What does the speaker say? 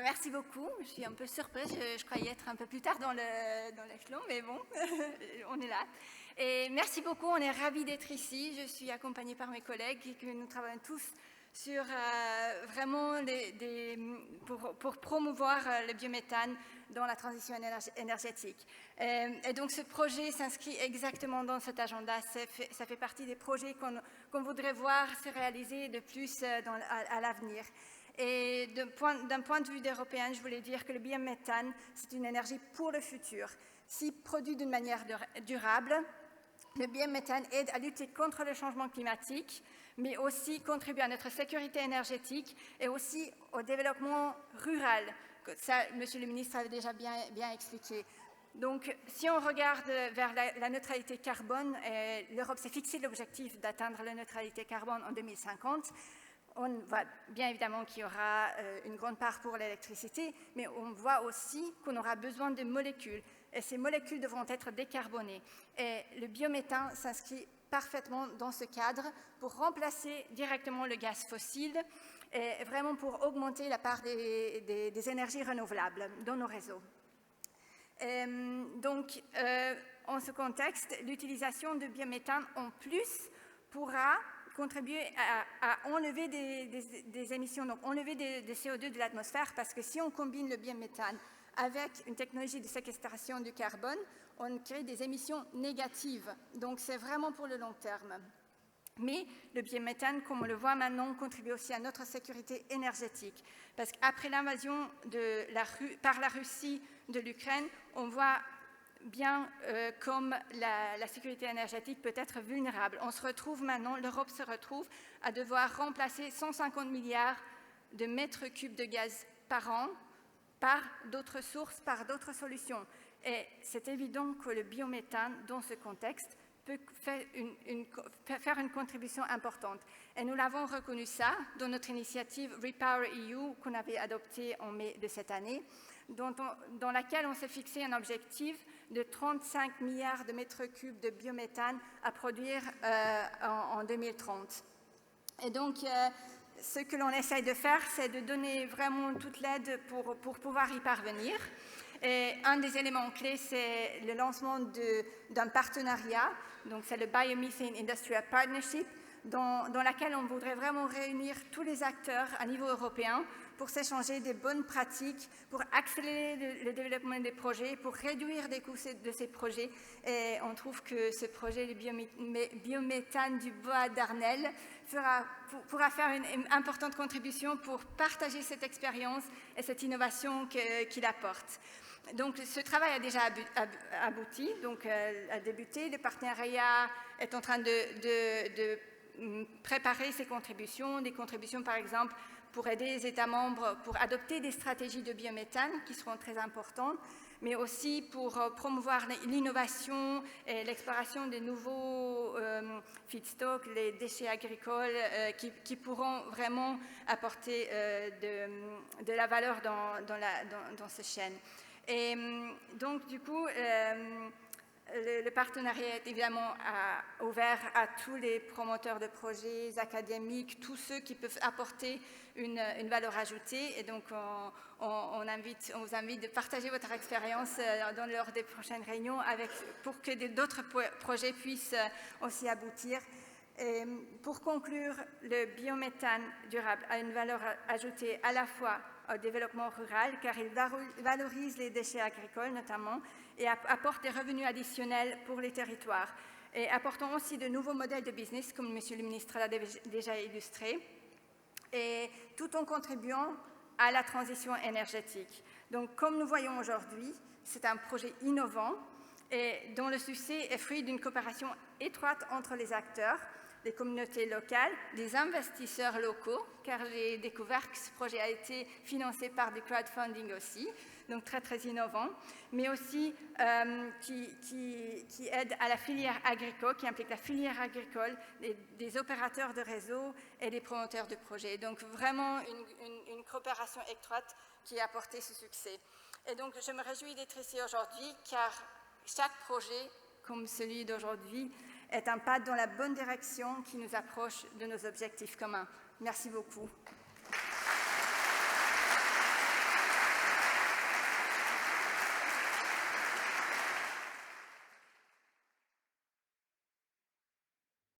Merci beaucoup. Je suis un peu surprise. Je croyais être un peu plus tard dans l'échelon, mais bon, on est là. Et merci beaucoup. On est ravis d'être ici. Je suis accompagnée par mes collègues et que nous travaillons tous sur vraiment pour promouvoir le biométhane dans la transition énergétique. Et donc ce projet s'inscrit exactement dans cet agenda. Ça fait partie des projets qu'on voudrait voir se réaliser de plus à l'avenir. Et d'un point de vue d'Européen, je voulais dire que le biométhane, c'est une énergie pour le futur. Si produit d'une manière durable, le biométhane aide à lutter contre le changement climatique, mais aussi contribue à notre sécurité énergétique et aussi au développement rural. Ça, Monsieur le ministre avait déjà bien expliqué. Donc, si on regarde vers la neutralité carbone, l'Europe s'est fixé l'objectif d'atteindre la neutralité carbone en 2050. On voit bien évidemment qu'il y aura une grande part pour l'électricité, mais on voit aussi qu'on aura besoin de molécules. Et ces molécules devront être décarbonées. Et le biométhane s'inscrit parfaitement dans ce cadre pour remplacer directement le gaz fossile et vraiment pour augmenter la part des énergies renouvelables dans nos réseaux. Donc, en ce contexte, l'utilisation de biométhane en plus pourra contribuer à enlever des émissions, donc enlever des CO2 de l'atmosphère, parce que si on combine le biométhane avec une technologie de séquestration du carbone, on crée des émissions négatives. Donc c'est vraiment pour le long terme. Mais le biométhane, comme on le voit maintenant, contribue aussi à notre sécurité énergétique. Parce qu'après l'invasion par la Russie de l'Ukraine, on voit bien comme la sécurité énergétique peut être vulnérable. On se retrouve maintenant, l'Europe se retrouve à devoir remplacer 150 milliards de mètres cubes de gaz par an par d'autres sources, par d'autres solutions. Et c'est évident que le biométhane, dans ce contexte, peut faire une contribution importante. Et nous l'avons reconnu ça dans notre initiative Repower EU qu'on avait adoptée en mai de cette année, dans laquelle on s'est fixé un objectif de 35 milliards de mètres cubes de biométhane à produire en 2030. Et donc, ce que l'on essaye de faire, c'est de donner vraiment toute l'aide pour pouvoir y parvenir. Et un des éléments clés, c'est le lancement d'un partenariat, donc c'est le Biomethane Industrial Partnership, dans laquelle on voudrait vraiment réunir tous les acteurs à niveau européen pour s'échanger des bonnes pratiques, pour accélérer le développement des projets, pour réduire les coûts de ces projets. Et on trouve que ce projet de biométhane du bois d'Arnel pourra faire une importante contribution pour partager cette expérience et cette innovation qu'il apporte. Donc, ce travail a déjà abouti, donc a débuté. Le partenariat est en train de préparer ses contributions, des contributions par exemple pour aider les États membres pour adopter des stratégies de biométhane qui seront très importantes, mais aussi pour promouvoir l'innovation et l'exploration des nouveaux feedstocks, les déchets agricoles qui pourront vraiment apporter de la valeur dans ces chaînes. Et donc, du coup, le partenariat est évidemment ouvert à tous les promoteurs de projets académiques, tous ceux qui peuvent apporter une valeur ajoutée. Et donc, on vous invite de partager votre expérience lors des prochaines réunions pour que d'autres projets puissent aussi aboutir. Et pour conclure, le biométhane durable a une valeur ajoutée à la fois au développement rural, car il valorise les déchets agricoles notamment, et apporte des revenus additionnels pour les territoires. Et apportant aussi de nouveaux modèles de business, comme Monsieur le ministre l'a déjà illustré, et tout en contribuant à la transition énergétique. Donc, comme nous voyons aujourd'hui, c'est un projet innovant et dont le succès est fruit d'une coopération étroite entre les acteurs, les communautés locales, les investisseurs locaux, car j'ai découvert que ce projet a été financé par du crowdfunding aussi, donc très très innovant, mais aussi qui aide à la filière agricole, qui implique la filière agricole, des opérateurs de réseau et des promoteurs de projets. Donc vraiment une coopération étroite qui a apporté ce succès. Et donc je me réjouis d'être ici aujourd'hui, car chaque projet, comme celui d'aujourd'hui, est un pas dans la bonne direction qui nous approche de nos objectifs communs. Merci beaucoup.